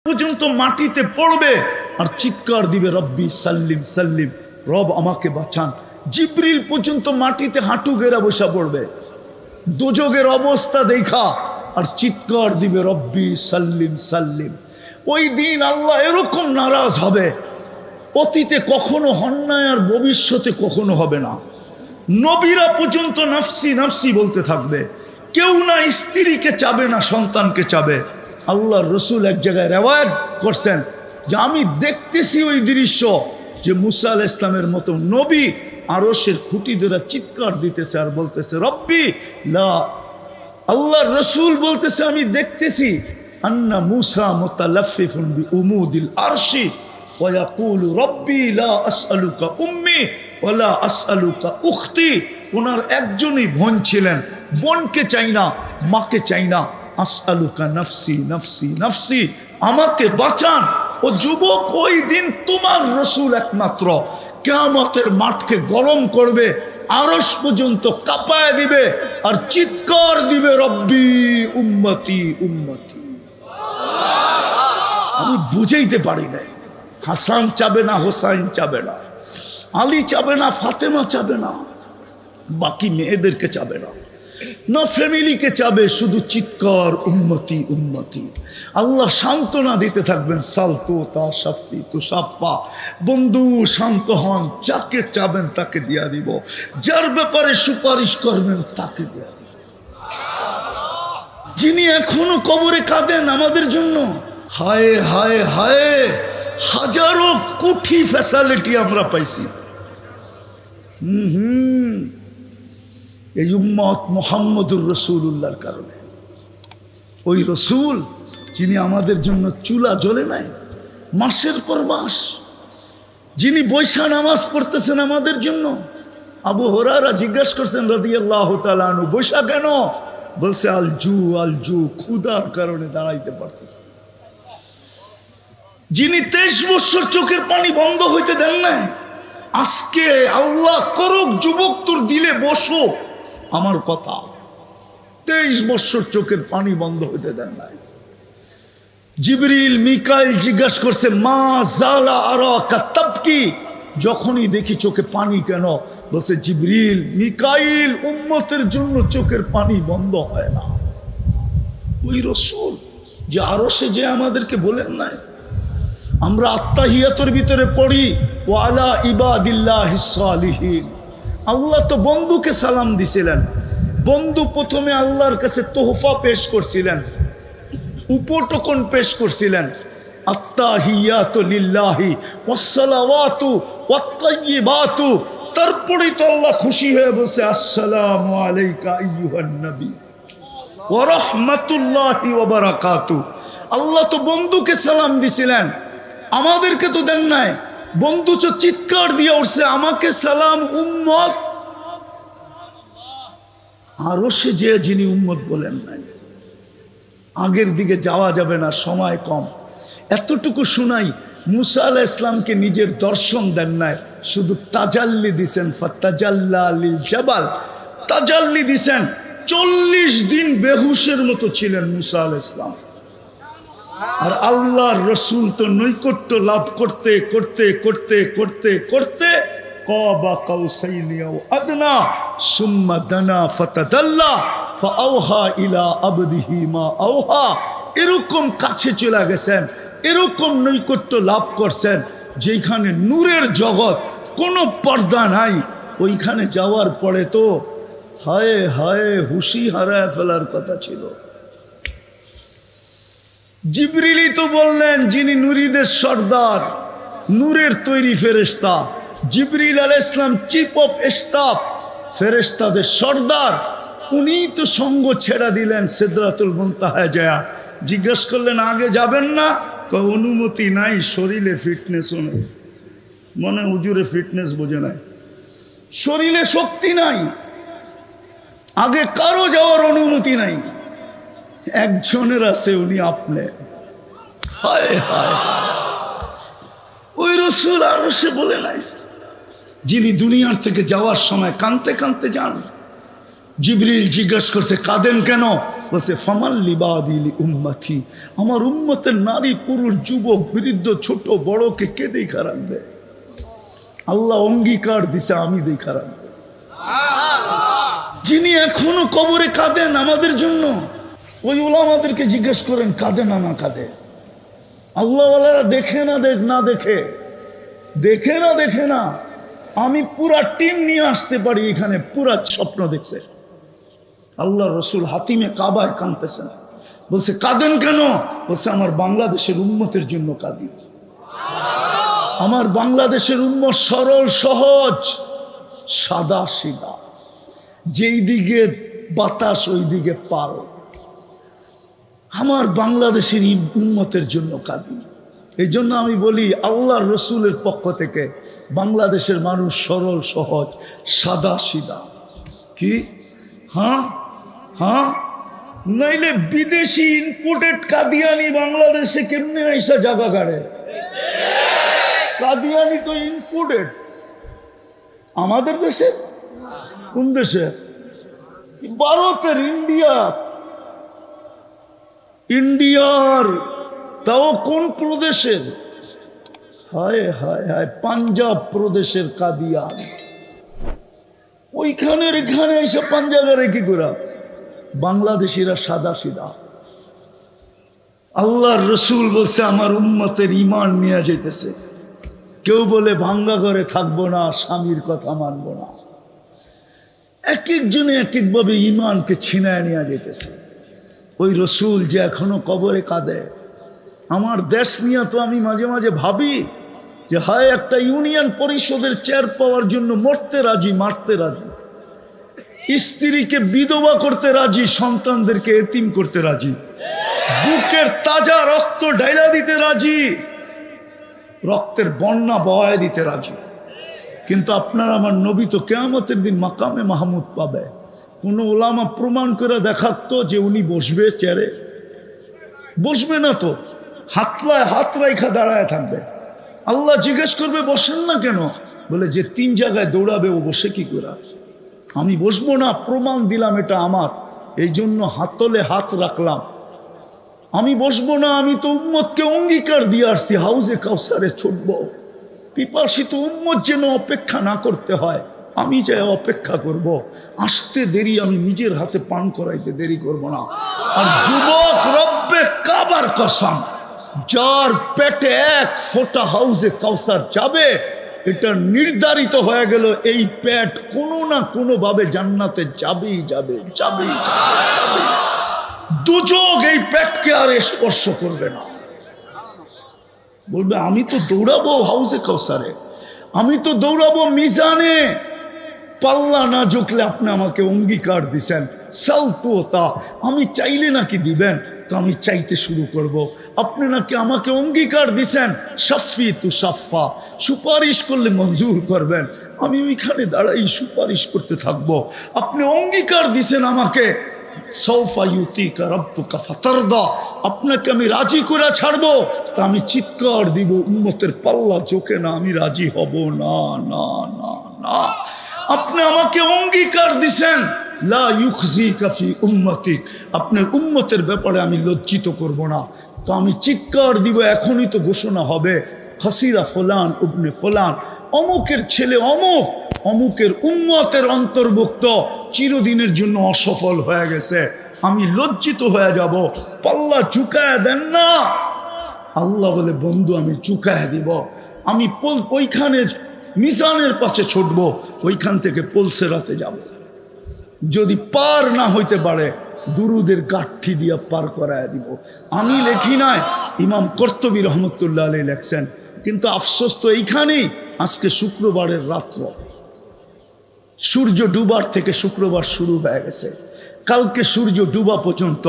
পর্যন্ত মাটিতে পড়বে আর চিৎকার দিবে রব্বি সাল্লিম সাল্লিম, রব আমাকে বাঁচান। জিবরিল পর্যন্ত মাটিতে হাঁটু গেরা বসা পড়বে দোজগের অবস্থা দেখা আর চিৎকার দিবে রব্বি সাল্লিম সাল্লিম। ওই দিন আল্লাহ এরকম নারাজ হবে, অতীতে কখনো হন না আর ভবিষ্যতে কখনো হবে না। নবীরা পর্যন্ত নাফসি নাফসি বলতে থাকবে, কেউ না স্ত্রীকে চাবে না সন্তানকে চাবে। আল্লাহর রসুল এক জায়গায় রেওয়ায়াত করছেন যে আমি দেখতেছি ওই দৃশ্য যে মুসা আলাইহিস সালামের মতো নবী আরশের খুঁটি ধরে চিৎকার দিতেছে আর বলতেছে রব্বি লা। আল্লাহর রসুল বলতেছে আমি দেখতেছি আন্না মুসা মুতালাফফিফুন বিউমুদিল আরশি ওয়া ইয়াকুলু রব্বি লা আসআলুকা উম্মি ওয়া লা আসআলুকা উখতি। ওনার একজনই বোন ছিলেন, বোনকে চাই না, মাকে চাই না। আসআলুকা নাফসি নাফসি নাফসি, আমাকে বাঁচান। ও যুবক, ওই দিন তোমার রসুল একমাত্র কিয়ামতের মাঠকে গরম করবে, আরশ পর্যন্ত কাঁপায় দিবে আর চিৎকার দিবে রব্বি উম্মতি উম্মতি। আমি বুঝাইতে পারি না। হাসান চাবে না, হোসাইন চাবে না, আলী চাবে না, ফাতেমা চাবে না, বাকি মেয়েদেরকে চাবে না, না ফ্যামিলিকে চাবে, শুধু চিৎকার উম্মতি উম্মতি। আল্লাহ সান্ত্বনা দিতে থাকবেন সালতু তা শাফি তু শাফা, বন্ধু শান্ত হন, যাকে চাবেন তাকে দিয়া দিব, যার ব্যাপারে সুপারিশ করবেন তাকে দিয়া দিব। যিনি এখনো কবরে কাঁদেন আমাদের জন্য, হায় হায় হায়, হাজারো কোটি ফ্যাসিলিটি আমরা পাইছি। এই উম্মত মুহাম্মদুর রাসূলুল্লাহর কারণে। ওই রসুল যিনি আমাদের জন্য চুলা জ্বলে নাই মাসের পর মাস, যিনি বৈশা নামাজ পড়তেছেন আমাদের জন্য। আবু হুরায়রা জিজ্ঞাসা করছেন রাদিয়াল্লাহু তাআলা আনহু, বৈশা কেন? বলছে আল জু, ক্ষুধার কারণে দাঁড়াইতে পারতেছে। যিনি 23 বছর চোখের পানি বন্ধ হইতে দেন না, আজকে আল্লাহ করুক যুবক তোর দিলে বসো আমার কথা, 23 বছর চোখের পানি বন্ধ হইতে দেন নাই। জিবরিল মিকাইল জিজ্ঞাসা করছে মা জালা আরাকা তাবকি, যখনই দেখি চোখে পানি কেন? বলছে জিবরিল মিকাইল উম্মতের জন্য চোখের পানি বন্ধ হয় না। ওই রাসূল যে আরশে যে আমাদেরকে বলেন নাই, আমরা আত্তাহিয়াতের ভিতরে পড়ি ওয়ালা ইবাদিল্লাহিস সালিহিন। আল্লাহ তো বন্ধুকে সালাম দিছিলেন, বন্ধু প্রথমে আল্লাহর কাছে তোহফা পেশ করছিলেন, উপটকন পেশ করছিলেন, আত্তাহিয়াতু লিল্লাহি ওয়াসসালাওয়াতু ওয়াত-তাইয়্যিবাতু। তারপরেই তো আল্লাহ খুশি হয়ে বসে আসসালামু আলাইকা আইয়ুহান নবী ওয়া রাহমাতুল্লাহি ওয়া বারাকাতু। আল্লাহ তো বন্ধুকে সালাম দিছিলেন, আমাদেরকে তো দেন নাই। বন্ধু তো চিৎকার দিয়ে উঠছে আমাকে সালাম উম্মত। আরো সে যে যিনি উম্মত বলেন নাই। আগের দিকে যাওয়া যাবে না, সময় কম। এতটুকু শুনাই, মুসা আলাইহিস সালামকে নিজের দর্শন দেন নাই, শুধু তাজাল্লি দিছেন। ফাতাজাল্লা লিল জাবাল, তাজাল্লি দিছেন। 40 দিন বেহুশের মতো ছিলেন মুসা আলাইহিস সালাম। আর আল্লাহর রসুল তো নৈকট্য লাভ করতে করতে করতে করতে করতে কাবা কাউসাইনি আও আদনা সুম্মা দানা ফাতাদাল্লা ফাআওহা ইলা আবদিহি মা আওহা, এরকম কাছে চলে গেছেন, এরকম নৈকট্য লাভ করছেন যেখানে নূরের জগৎ, কোনো পর্দা নাই। ওইখানে যাওয়ার পরে তো হায় হায় হুশি হারায় ফেলার কথা ছিল। জিবরিলই তো বললেন যিনি নূরীদের সর্দার, নূরের তৈরি ফেরেশতা। জিবরিল আলাইহিস সালাম চিফ অফ স্টাফ, ফেরেশতাদের সর্দার। উনি তো সঙ্গ ছেড়া দিলেন সিদরাতুল মুনতাহায় যায়। জিজ্ঞেস করলেন আগে যাবেন না? অনুমতি নাই, শরীরে ফিটনেসও নেই। মনে হুজুরে ফিটনেস বোঝে নাই, শরীরে শক্তি নাই, আগে কারো যাওয়ার অনুমতি নাই। একজনের আছে, উনি আপনি। হায় হায়, ওই রসুল আরো সে বলে নাই, যিনি দুনিয়ার থেকে যাওয়ার সময় কাঁদতে কাঁদতে যান। জিবরিল জিজ্ঞাসা করছে কাঁদেন কেন? বলছে ফামাল লিবাদি উম্মতি, আমার উম্মতের নারী পুরুষ যুবক বৃদ্ধ ছোট বড়কে কে দেখা রাখবে? আল্লাহ অঙ্গীকার দিছে আমি দেখা রাখবো। যিনি এখনো কবরে কাঁদেন আমাদের জন্য, ওই ওলামাদেরকে জিজ্ঞেস করেন কাঁদে না না কাঁদে? আল্লাহওয়ালারা দেখে না দেখে না। আমি পুরা টিম নিয়ে আসতে পারি এখানে, পুরা স্বপ্ন দেখছে। আল্লাহ রসুল হাতিমে কাবায় কাঁদতেছেন, বলছে কাঁদেন কেন? বলছে আমার বাংলাদেশের উম্মতের জন্য কাঁদি। আমার বাংলাদেশের উম্মত সরল সহজ সাদা সিধা, যেই দিকে বাতাস ওই দিকে পাল। আমার বাংলাদেশের উম্মতের জন্য কাঁদি। এই জন্য আমি বলি আল্লাহ রসুলের পক্ষ থেকে বাংলাদেশের মানুষ সরল সহজ সাদা সিধা। কি? হ্যাঁ, নাইলে বিদেশি ইম্পোর্টেড কাদিয়ানি বাংলাদেশে কেমনে আইসা জায়গা গাড়ে? কাদিয়ানি তো ইম্পোর্টেড। আমাদের দেশে? কোন দেশে? ভারতের, ইন্ডিয়ার। তাও কোন প্রদেশের? হায় হায় হায়, পাঞ্জাব প্রদেশের কাদিয়ান। ওইখানের এখানে এইসব পাঞ্জাবের কি করা? বাংলাদেশিরা সাদা সিধা। আল্লাহর রসুল বলছে আমার উম্মতের ঈমান নিয়ে যেতেছে। কেউ বলে ভাঙ্গা ঘরে থাকবো না, স্বামীর কথা মানবো না। এক একজনে এক একভাবে ঈমানকে ছিনায় নিয়ে যেতেছে। ওই রসুল যে এখনো কবরে কাঁদে। আমার দেশ নিয়ে তো আমি মাঝে মাঝে ভাবি যে হায়, একটা ইউনিয়ন পরিষদের চেয়ার পাওয়ার জন্য মরতে রাজি, মারতে রাজি, স্ত্রীকে বিধবা করতে রাজি, সন্তানদেরকে এতিম করতে রাজি, বুকের তাজা রক্ত ঢাইলা দিতে রাজি, রক্তের বন্যা বহায় দিতে রাজি। কিন্তু আপনার আমার নবী তো কিয়ামতের দিন মাকামে মাহমুদ পাবে। কোন ওলামা প্রমাণ করে দেখাতো যে উনি বসবে চেয়ারে? বসবে না তো, হাত রাইখা দাঁড়ায় থাকবে। আল্লাহ জিজ্ঞেস করবে বসেন না কেন? বলে যে 3 জায়গায় দৌড়াবে ও বসে কি করে? আমি বসবো না, প্রমাণ দিলাম এটা আমার, এই জন্য হাতলে হাত রাখলাম। আমি বসবো না, আমি তো উম্মতকে অঙ্গীকার দিয়ে আসছি হাউজে কাউসারে ছুটবো। পিপাসিত উম্মত যেন অপেক্ষা না করতে হয়, আমি চাই অপেক্ষা করব। আসতে দেরি, আমি নিজের হাতে পান করাইতে দেরি করব না। আর যুবক, রব্বে কাবার কসম, যার পেটে 1 ফোঁটা হাউজে কাউসার যাবে, এটা নির্ধারিত হয়ে গেল। এই পেট কোনো না কোনো ভাবে জান্নাতে যাবেই যাবে। দুযোগ এই পেটকে আর স্পর্শ করবে না। বলবে আমি তো দৌড়াবো হাউজে কাউসারে, আমি তো দৌড়াবো মিজানে। পাল্লা না ঝুঁকলে আপনি আমাকে অঙ্গীকার দিছেন সালতুতা, আমি চাইলে নাকি দিবেন, তো আমি চাইতে শুরু করব। আপনি নাকি আমাকে অঙ্গীকার দিছেন শাফি তু শাফা, সুপারিশ করলে মঞ্জুর করবেন, আমি ওইখানে দাঁড়াই সুপারিশ করতে থাকবো। আপনি অঙ্গীকার দিছেন আমাকে সৌফা ইউতিকা রাব্বুকা ফাতারদা, আপনাকে আমি রাজি করে ছাড়বো, তা আমি চিৎকার দিব উম্মতের পাল্লা ঝোঁকে না, আমি রাজি হব না না না না। আপনি আমাকে অঙ্গীকার দিছেন লা ইউখজিকা ফি উম্মতিক, আপনার উম্মতের ব্যাপারে আমি লজ্জিত করব না, তো আমি চিৎকার দিব। এখনই তো ঘোষণা হবে হাসিরা ফুলান ইবনে ফুলান, অমুকের ছেলে অমুক, অমুকের উম্মতের অন্তর্ভুক্ত, চিরদিনের জন্য অসফল হয়ে গেছে। আমি লজ্জিত হয়ে যাব। পাল্লা ঝুঁকায় দেন না। আল্লাহ বলে বন্ধু আমি ঝুঁকায় দিব। আমি ওইখানে মিজানের পাশে ছুটবো, ওইখান থেকে পলসেরাতে যাব। যদি পার না হইতে পারে দুরুদের গাঠি দিয়া পার করায় দিব। আমি লেখি নাই, ইমাম কর্তুবী রহমতুল্লাহ আলাইহি লেখছেন। কিন্তু আফসোস তো এইখানেই, আজকে শুক্রবারের রাত্র, সূর্য ডুবার থেকে শুক্রবার শুরু হয়ে গেছে, কালকে সূর্য ডুবা পর্যন্ত।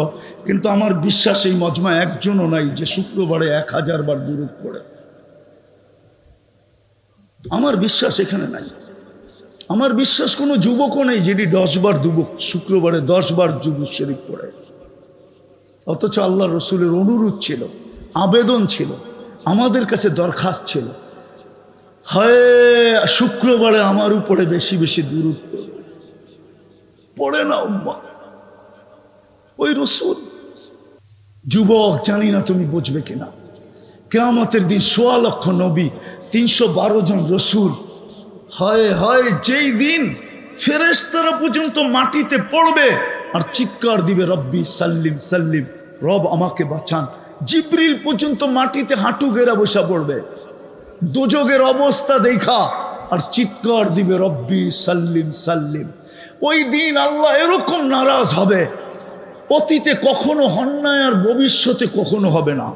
কিন্তু আমার বিশ্বাস এই মজমা একজনও নাই যে শুক্রবারে 1000 বার দুরূদ পড়ে। আমার বিশ্বাস এখানে নাই। আমার বিশ্বাস কোনো যুবকও নেই যেটি 10 বার শুক্রবারে 10 বার যুবক শরীফ পড়ে। অথচ আল্লাহ রসুলের অনুরোধ ছিল, আবেদন ছিল, আমাদের কাছে দরখাস্ত ছিল, হায় শুক্রবারে আমার উপরে বেশি বেশি দুরূদ পড়ে না উম্মাহ। ওই রসুল। যুবক, জানি না তুমি বুঝবে কিনা, কিয়ামতের দিন ১৬ লক্ষ নবী, ৩১২ জন রসুল, হয় হয় যেই দিন ফেরেশতারা পর্যন্ত মাটিতে পড়বে আর চিৎকার দিবে রব্বি সাল্লিম সাল্লিম, রব আমাকে বাঁচান। জিবরিল পর্যন্ত মাটিতে হাঁটু গেরা বসা পড়বে দোজগের অবস্থা দেখা আর চিৎকার দিবে রব্বি সাল্লিম সাল্লিম। ওই দিন আল্লাহ এরকম নারাজ হবে, অতীতে কখনো হন নাই আর ভবিষ্যতে কখনো হবে না।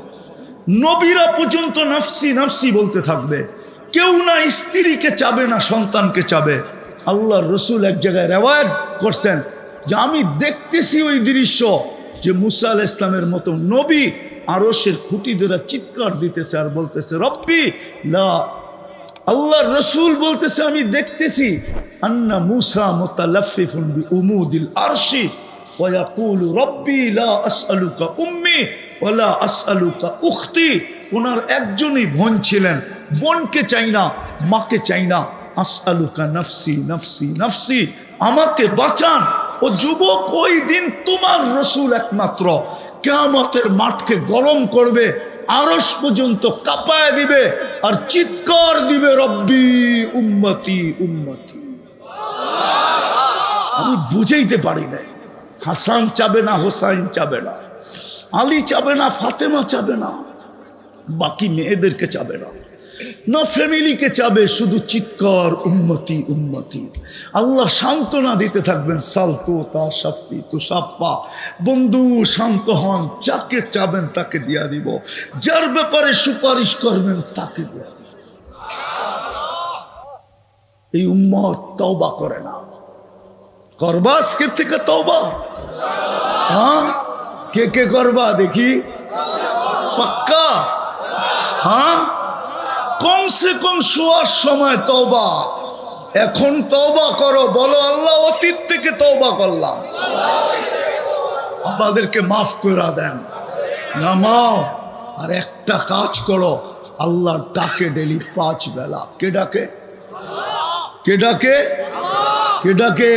নবীরা পর্যন্ত নাফসি নাফসি বলতে থাকবে, কেউ না স্ত্রীকে চাবে না সন্তানকে চাবে। আল্লাহর রসুল এক জায়গায় রেওয়ায়াত করছেন যে আমি দেখতেছি ওই দৃশ্য, যে মুসা আলাইহিস সালামের মতো নবী আরশের খুঁটি ধরে চিৎকার দিতেছে আর বলতেছে রব্বি লা। আল্লাহর রসুল বলতেছে আমি দেখতেছি আন্না মুসা মুতালাফফিফুন বিউমুদিল আরশি ওয়া ইয়াকুলু রব্বি লা আসআলুকা উম্মি ওয়া লা আসআলুকা উখতি। ওনার একজনই বোন ছিলেন, বোনকে চাই না, মাকে চাই না। আসআলুকা নাফসি নাফসি নাফসি, আমাকে বাঁচান। ও যুবক, ওই দিন তোমার রসুল একমাত্র কিয়ামতের মাঠকে গরম করবে, আরশ পর্যন্ত কাঁপায় দিবে আর চিৎকার দিবে রব্বি উম্মতি উম্মতি। আমি বুঝাইতে পারি না। হাসান চাবে না, হোসাইন চাবে না, আলী চাবে না, ফাতেমা চাবে না, বাকি মেয়েদেরকে চাবে না, না ফ্যামিলিকে চাবে, শুধু চিৎকার উম্মতি উম্মতি। আল্লাহ সান্ত্বনা দিতে থাকবেন, সালতু তা শাফি তু সাফা, বন্ধু শান্ত হন, যাকে চাবেন তাকে দিয়া দিব, যার ব্যাপারে সুপারিশ করবেন তাকে দিয়া দিব। এই উম্মত তওবা করে না, করবা আজকের থেকে তওবা? হ্যাঁ, কে কে করবা দেখি? পাক্কা? হ্যাঁ, কমসে কম শোয়ার সময় তওবা। এখন তওবা করো, বলো আল্লাহ অতীত থেকে তওবা করলাম, আমাদেরকে মাফ করে দেন, নামাও। আর একটা কাজ করো, আল্লাহর ডাকে ডেলি 5 বেলা। কে ডাকে? কে ডাকে? কে ডাকে?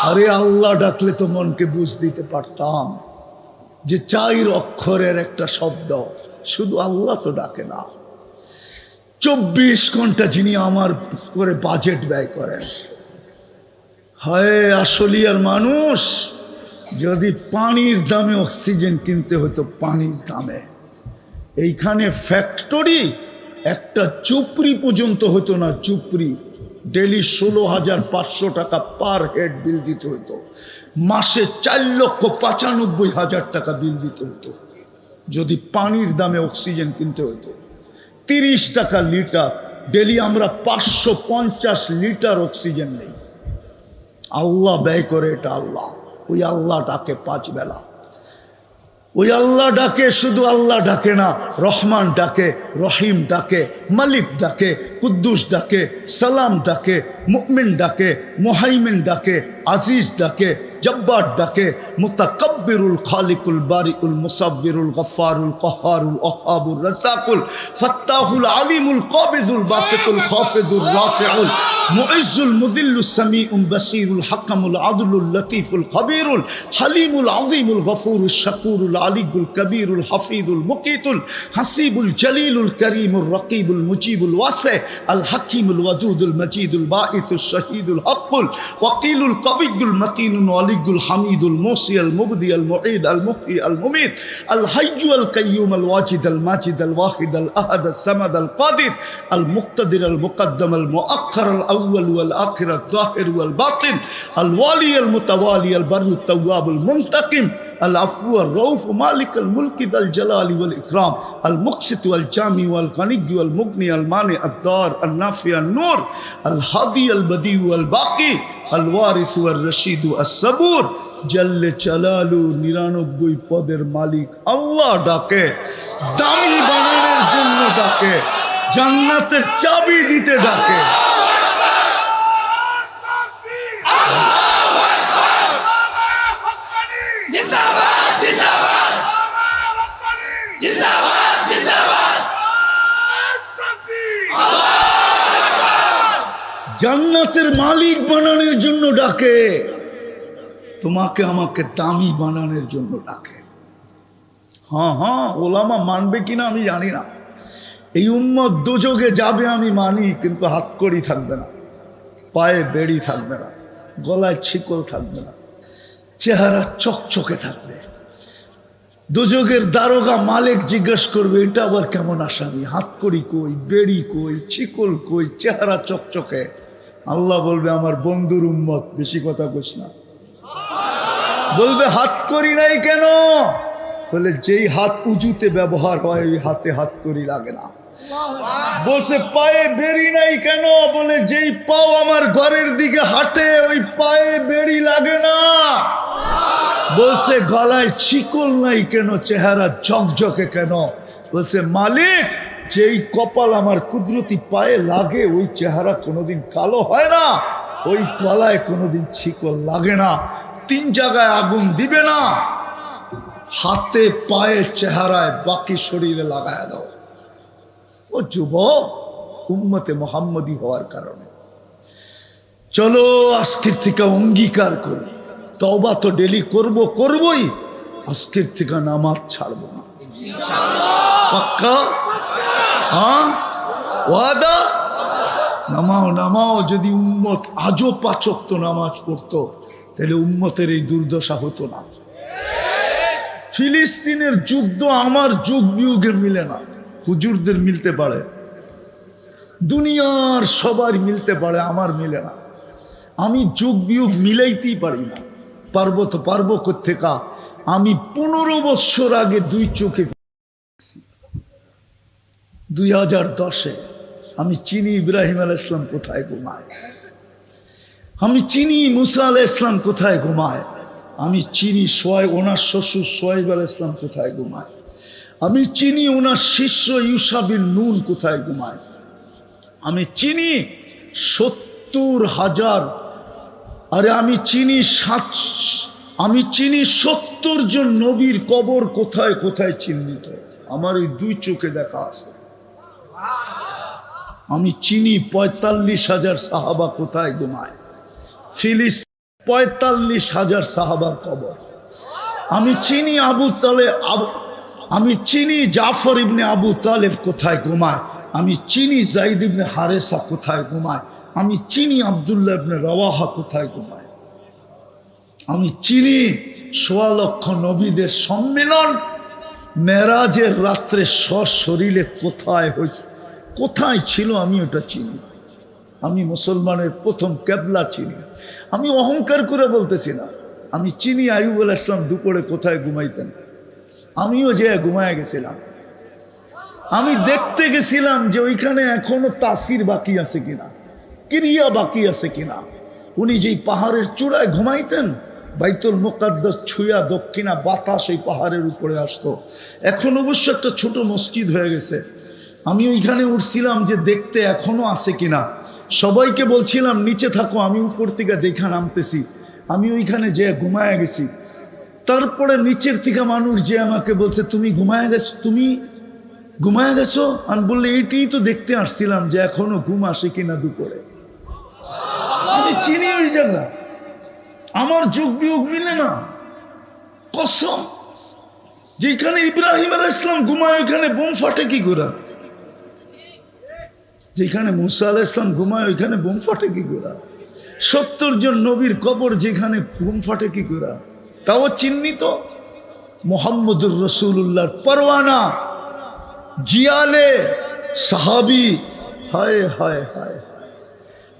আরে আল্লাহ ডাকলে তো মনকে বুঝ দিতে পারতাম যে 4 অক্ষরের একটা শব্দ, শুধু আল্লাহ তো ডাকে না। 24 ঘন্টা যিনি আমার করে বাজেট ব্যয় করেন। হয় আসলিয়ার মানুষ, যদি পানির দামে অক্সিজেন কিনতে হতো, পানির দামে, এইখানে ফ্যাক্টরি একটা চুপড়ি পর্যন্ত হতো না। চুপড়ি ডেলি 16,500 টাকা পার হেড বিল দিতে হতো, মাসে 4,95,000 টাকা বিল দিতে হতো যদি পানির দামে অক্সিজেন কিনতে হতো। 30 টাকা লিটার, ডেলি আমরা 550 লিটার অক্সিজেন নেই। আল্লাহ ব্যয় করে এটা আল্লাহ। ওই আল্লাহ ডাকে 5 বেলা। ওই আল্লাহ ডাকে, শুধু আল্লাহ ডাকে না, রহমান ডাকে, রহিম ডাকে, মালিক ডাকে, কুদ্দুস ডাকে, সালাম ডাকে, মুমিন ডাকে, মুহাইমিন ডাকে, আজিজ ডাকে, জব্বার ডাকে, মুতাকাব্বিরুল খালিকুল বারিউল মুসাব্বিরুল গফফারুল কহ্হারুল ওয়াহ্হাবুর রাজ্জাকুল ফাত্তাহুল আলিমুল কাবিদুল বাসিতুল খাফিদুর রাফিউল মুইজ্জুল মুযিল্লুস সামিউল বাসিরুল হাকামুল আদলুল লতীফুল খবীরুল হালিমুল আযীমুল গফুরুশ শাকুরুল আলিয়ুল কবীরুল হাফিজুল মুকিতুল হাসিবুল জলিলুল করিমুর রকিবুল মুজিবুল ওয়াসি আল হাকিমুল ওয়াদুদুল মজিদুল বাঈসুশ শহীদুল হকুল ওয়াকিলুল কবিয়ুল মতিনুল ওয়ালিয়ুল হামিদুল মুসি আল মুবদি আল মুঈদ আল মুহয়ি আল মুমিত আল হাইয়্যু আল কাইয়্যুম আল ওয়াজিদ আল মাজিদ আল ওয়াহিদ আল আহাদ আল সামাদ আল কাদির আল মুক্তাদির আল মুকদ্দম আল মুআক্খার আল আউয়াল ওয়াল আখির আল যাহির ওয়াল বাতিন আল ওয়ালি আল মুতাওয়ালি আল বাররু তাওয়াব আল মুনতাকিম العفو الرؤوف مالك الملك ذا الجلال والإكرام المقسط والجامع والغني والمغني المانع الضار النافع النور الهادي البديع والباقي الوارث والرشيد الصبور جل جلاله 99 পদের মালিক আল্লাহ ডাকে, দামি বানানোর জন্য ডাকে, জান্নাতের চাবি দিতে ডাকে। জান্নাতের মালিক বানানোর জন্য ডাকে। তোমাকে আমাকে দামি বানানোর জন্য ডাকে। হ্যাঁ হ্যাঁ, ওলামা মানবে কিনা আমি জানি না। এই উম্মত দোজখে যাবে আমি মানি, কিন্তু হাতকড়ি থাকবে না, পায়ে বেড়ি থাকবে না, গলায় ছিকল থাকবে না, চেহারা চকচকে থাকবে। দোজখের দারোগা মালিক জিজ্ঞেস করবে এটা আবার কেমন আসামি, হাতকড়ি কই, বেড়ি কই, ছিকল কই, চেহারা চকচকে। আল্লাহ বলবে আমার বন্ধুর উম্মত, বেশি কথা কইস না। বলবে হাতকড়ি নাই কেন? বলে যেই হাত উঁচুতে ব্যবহার হয় ওই হাতে হাতকড়ি লাগে না। বলছে পায়ে বেড়ি নাই কেন? বলে যেই পাও আমার ঘরের দিকে হাঁটে ওই পায়ে বেড়ি লাগে না। বলছে গলায় ছিকল নাই কেন, চেহারা ঝকঝকে কেন? বলছে মালিক যেই কপাল আমার কুদরতি পায়ে লাগে ওই চেহারা কোনোদিন কালো হয় না, ওই গলায় কোনোদিন ছিকল লাগে না। 3 জায়গায় আগুন দিবে না, হাতে পায়ে চেহারায়, বাকি শরীরে লাগায় দাও। ও যুবক, উম্মতে মুহাম্মদী হওয়ার কারণে চলো আজকের থেকে অঙ্গীকার করি, তওবা তো ডেলি করবই, আজকের থেকে নামাজ ছাড়বো না। পাক্কা? হ্যাঁ, ওয়াদা? নামাও। যদি উম্মত আজও 5 ওয়াক্ত নামাজ পড়তো তাহলে উম্মতের এই দুর্দশা হতো না। ফিলিস্তিনের যুদ্ধ আমার যুগ বিয়োগে মিলে না, হুজুরদের মিলতে পারে, দুনিয়ার সবার মিলতে পারে, আমার মিলে না। আমি যুগ বিয়োগ মিলাইতেই পারি না। পারবো কোত্থেকা? আমি 15 বছর আগে 2 চোখে 2010-এ আমি চিনি ইব্রাহিম আলাইহিস সালাম কোথায় ঘুমায়, আমি চিনি মুসা আলাইহিস সালাম কোথায় ঘুমায়, আমি চিনি ওনার শ্বশুর সোহাইব আলাইহিস সালাম কোথায় ঘুমায়, আমি চিনি ওনার শিষ্য ইউসা বিন নুন কোথায় ঘুমায়, আমি চিনি 70,000, আরে আমি চিনি 70 জন নবীর কবর কোথায় কোথায় চিহ্নিত, আমার এই 2 চোখে দেখা আছে। আমি চিনি 45,000 সাহাবা কোথায় ঘুমায়, ফিলিস্তিন 45,000 সাহাবার কবর। আমি চিনি আমি চিনি জাফর ইবনে আবু তালেব কোথায় ঘুমায়, আমি চিনি যায়েদ ইবনে হারেসা কোথায় ঘুমায়, আমি চিনি আব্দুল্লাহ ইবনে রওয়াহা কোথায় ঘুমায়, আমি চিনি 1.25 লক্ষ নবীদের সম্মেলন মেরাজের রাত্রে সশরীরে কোথায় হয়েছে, কোথায় ছিল, আমি ওটা চিনি। আমি মুসলমানের প্রথম কেবলা চিনি। আমি অহংকার করে বলতেছি না, আমি চিনি আইয়ুব আলাইহিস সালাম দুপুরে কোথায় ঘুমাইতেন, আমিও যে ঘুমায় গেছিলাম। আমি দেখতে গেছিলাম যে ওইখানে এখনো তাসির বাকি আছে কিনা, ক্রিয়া বাকি আছে কিনা। উনি যেই পাহাড়ের চূড়ায় ঘুমাইতেন, বাইতুল মুকাদ্দাস ছুঁয়া দক্ষিণা বাতাস এই পাহাড়ের উপরে আসতো। এখন অবশ্য একটা ছোট মসজিদ হয়ে গেছে। আমি ওইখানে উঠছিলাম যে দেখতে এখনো আছে কিনা। সবাইকে বলছিলাম নিচে থাকো, আমি উপর থেকে দেখা নামতেছি। আমি ওইখানে যে ঘুমায় গেছি। তারপরে নিচের থেকে মানুষ যে আমাকে বলছে তুমি ঘুমায় গেছো। আমি বললে এইটাই তো দেখতে আসছিলাম যে এখনো ঘুম আসে কিনা দুপুরে। আমি চিনি ওই জায়গা, আমার যোগ বিয়োগ মিলে না। কসম, যেখানে ইব্রাহিম আলাইহিস সালাম ঘুমায় ওইখানে বোম ফাটে কি করে? যেখানে মুসা আলাইহিস সালাম ঘুমায় ওইখানে বোম ফাটে কি করে? 70 জন নবীর কবর যেখানে বোম ফাটে কি করে? তাও চিহ্নিত মুহাম্মদুর রাসূলুল্লাহর পরওয়ানা জিয়ালে সাহাবী। হায় হায় হায়,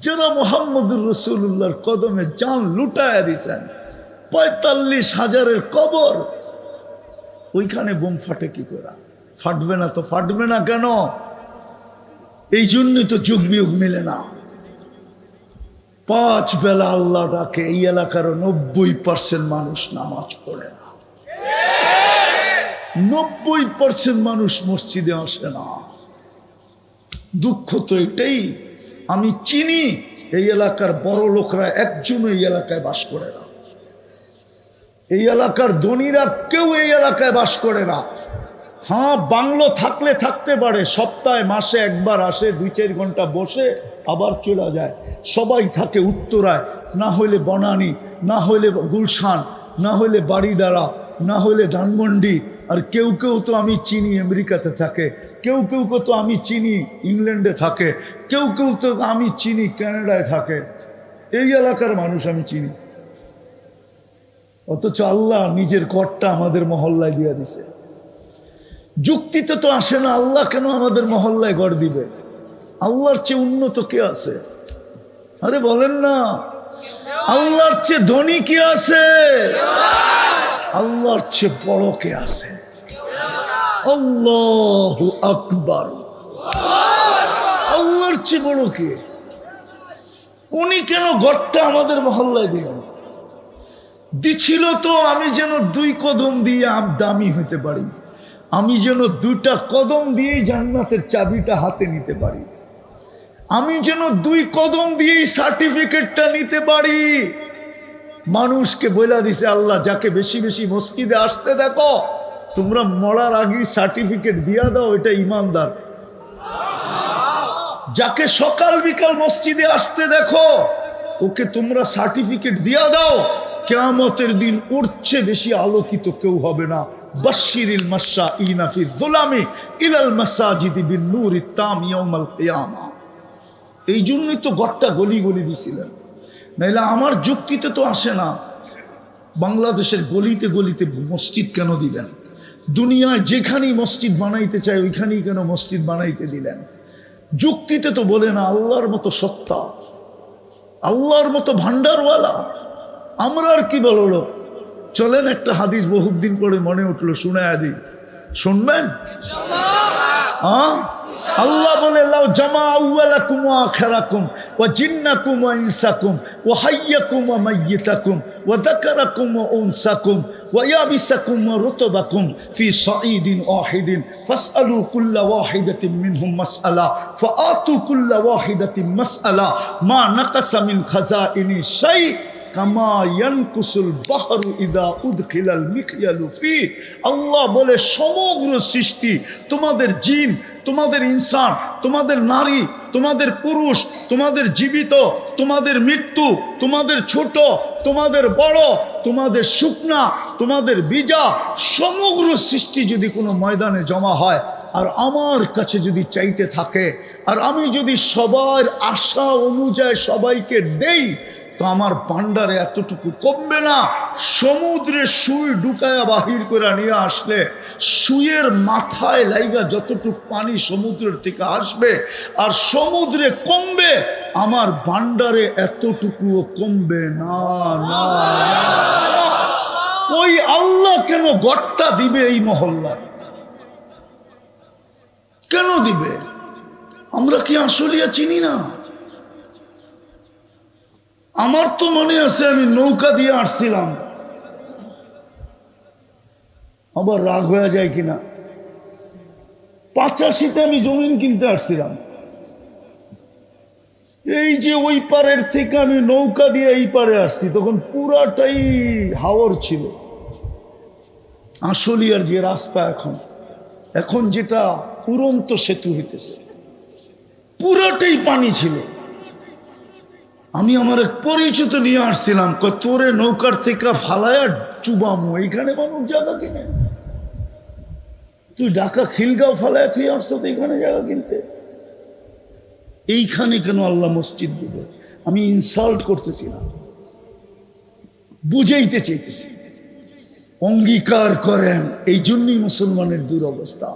যারা মুহাম্মদুর রাসূলুল্লাহর কদমে জান লুটায়া দিয়েছেন, 45,000-এর কবর, ওইখানে বোম ফাটে কি করে? ফাটবে না তো ফাটবে না কেন? এই জন্যই তো যুগ বিয়োগ মিলে না। 5 বেলা আল্লাহ ডাকে, এই এলাকার 90% মানুষ নামাজ পড়ে না, 90% মানুষ মসজিদে আসে না। দুঃখ তো এটাই। আমি চিনি এই এলাকার বড় লোকরা একজনও এই এলাকায় বাস করে না, এই এলাকার ধনীরা কেউ এই এলাকায় বাস করে না। হ্যাঁ, বাংলো থাকলে থাকতে পারে, সপ্তাহে মাসে একবার আসে, 2-4 ঘন্টা বসে আবার চলে যায়। সবাই থাকে উত্তরায়, না হইলে বনানী, না হলে গুলশান, না হলে বাড়িদারা, না হলে ধানমন্ডি। আর কেউ কেউ তো আমি চিনি আমেরিকাতে থাকে, কেউ কেউ তো আমি চিনি ইংল্যান্ডে থাকে, কেউ কেউ তো আমি চিনি কানাডায় থাকে। এই এলাকার মানুষ আমি চিনি, অথচ আল্লাহ নিজের ঘরটা আমাদের মহল্লায় দিয়ে দিছে। যুক্তিতে তো আসে না, আল্লাহ কেন আমাদের মহল্লায় ঘর দিবে? আল্লাহর চেয়ে উন্নত কে আছে? আরে বলেন না, আল্লাহর চেয়ে ধনী কে আছে? আল্লাহর চেয়ে বড় কে আছে? আল্লাহু আকবার। আল্লাহর চেয়ে বড় কে? উনি কেন ঘরটা আমাদের মহল্লায় দিলেন? দিছিল তো আমি যেন 2 কদম দিয়ে দামি হইতে পারি, আমি যেন 2টা কদম দিয়েই জান্নাতের চাবিটা হাতে নিতে পারি, আমি যেন 2 কদম দিয়েই সার্টিফিকেটটা নিতে পারি। মানুষকে বলে দিছে আল্লাহ, যাকে বেশি বেশি মসজিদে আসতে দেখো তোমরা মরার আগেই সার্টিফিকেট দিয়া দাও, এটা ইমানদার। যাকে সকাল বিকাল মসজিদে আসতে দেখো ওকে তোমরা সার্টিফিকেট দিয়া দাও, কিয়ামতের দিন ওর চেয়ে বেশি আলোকিত কেউ হবে না। বাশশিরিল মাশাঈনা ফি যুলামি ইলাল মাসাজিদি বিন নূরি তাম ইয়াউমাল কিয়ামা। এই জন্যই তো ঘরটা গলি গলি দিছিলেন, নাইলে আমার যুক্তিতে তো আসে না। বাংলাদেশের গলিতে গলিতে মসজিদ কেন দিলেন? দুনিয়ায় যেখানেই মসজিদ বানাইতে চায় ওইখানেই কেন মসজিদ বানাইতে দিলেন? যুক্তিতে তো বলে না আল্লাহর মতো সত্তা, আল্লাহর মতো ভান্ডারওয়ালা। আমরা আর কি বললো? চলেন একটা হাদিস বহুত দিন পরে মনে উঠলো, শুনায়া দিই, শুনবেন? হ্যাঁ, আল্লাহ বলে লাউ জামা আউয়ালাকুম ওয়া আখিরাকুম ওয়া জিন্নাকুম ওয়া ইনসাকুম ওয়া হাইয়াকুম ওয়া মাইয়িতাকুম ওয়া যাকারাকুম ওয়া উনসাকুম ওয়া ইয়াবিসাকুম ওয়া রুতবাকুম ফি সাঈদিন ওয়াহিদিন ফাসআলু কুল্লা ওয়াহিদাতিন মিনহুম মাসআলা ফাআতু কুল্লা ওয়াহিদাতিন মাসআলা মা নাকাসা মিন খাযাইনি শাই কামা ইয়ানকুসুল বাহরু ইদা উদখিলাল মিখয়ালু ফি। আল্লাহ বলে সমগ্র সৃষ্টি, তোমাদের জিন, তোমাদের ইনসান, তোমাদের নারী, তোমাদের পুরুষ, তোমাদের জীবিত, তোমাদের মৃত্যু, তোমাদের ছোট, তোমাদের বড়, তোমাদের শুকনা, তোমাদের বীজা, সমগ্র সৃষ্টি যদি কোনো ময়দানে জমা হয় আর আমার কাছে যদি চাইতে থাকে, আর আমি যদি সবার আশা অনুযায়ী সবাইকে দেই, তো আমার ভান্ডারে এতটুকু কমবে না। সমুদ্রে সুই ঢুকায়া বাহির করে নিয়ে আসলে সুইয়ের মাথায় লাইগা যতটুকু পানি সমুদ্রের থেকে আসবে আর সমুদ্রে কমবে, আমার ভান্ডারে এতটুকুও কমবে না। না, ওই আল্লাহ কেন ঘরটা দিবে এই মহল্লায়? কেন দিবে? আমরা কি আসলিয়া চিনি না? আমার তো মনে আছে আমি নৌকা দিয়ে আসছিলাম, আবার রাগ হয়ে যায় কিনা, 85-তে আমি জমিন কিনতে আসছিলাম। এই যে ওই পারের থেকে আমি নৌকা দিয়ে এই পারে আসছি, তখন পুরাটাই হাওর ছিল। আসলিয়ার যে রাস্তা এখন যেটা উড়ন্ত সেতু হইতেছে, পুরাটাই পানি ছিল। আমি আমার এক পরিচিত নিয়ে আসছিলাম, তোরে নৌকার থেকে ফালায়া চুবামু, এইখানে মানুষ জায়গা কিনে। তুই ঢাকা খিলগাঁও ফালায়া তুই আসছো তো এইখানে জায়গা কিনতে, এইখানে কেন আল্লাহ মসজিদ দিবে? আমি ইনসাল্ট করতেছি না, বুঝাইতে চাইতেছি। অঙ্গীকার করেন, এই জন্যই মুসলমানের দুরবস্থা।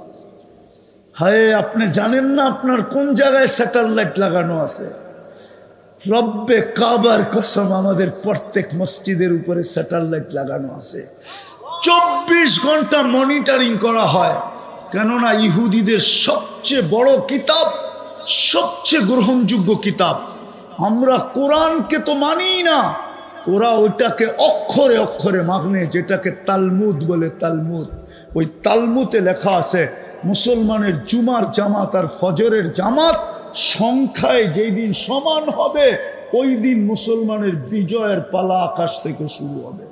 হায়, আপনি জানেন না আপনার কোন জায়গায় স্যাটেলাইট লাগানো আছে? রব্বে কাবার কসম, আমাদের প্রত্যেক মসজিদের উপরে স্যাটেলাইট লাগানো আছে। 24 ঘন্টা মনিটরিং করা হয়, কেননা ইহুদিদের সবচেয়ে বড় কিতাব, সবচেয়ে গ্রহণযোগ্য কিতাব। আমরা কোরআনকে তো মানি না, ওরা ওইটাকে অক্ষরে অক্ষরে মানে, যেটাকে তালমুদ বলে। তালমুদ, ওই তালমুদে লেখা আছে মুসলমানের জুমার জামাত আর ফজরের জামাত সংখ্যায় যেই দিন সমান হবে, ওই দিন মুসলমানের বিজয়ের পালা আকাশ থেকে শুরু হবে।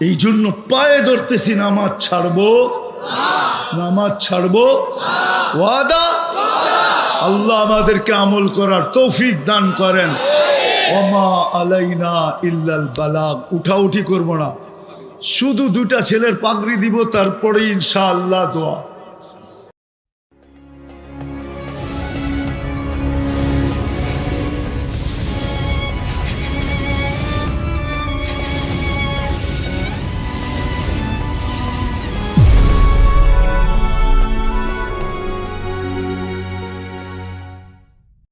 এই জন্য পায়ে ধরতেছি, নামাজ ছাড়বো, নামাজ ছাড়বো, ওয়াদা। আল্লাহ আমাদেরকে আমল করার তৌফিক দান করেন। ওমা আলাইনা ইল্লাল বালাগ। উঠাউঠি করবো না, শুধু দুটা ছেলের পাগড়ি দিব, তারপরে ইনশাআল্লাহ দোয়া।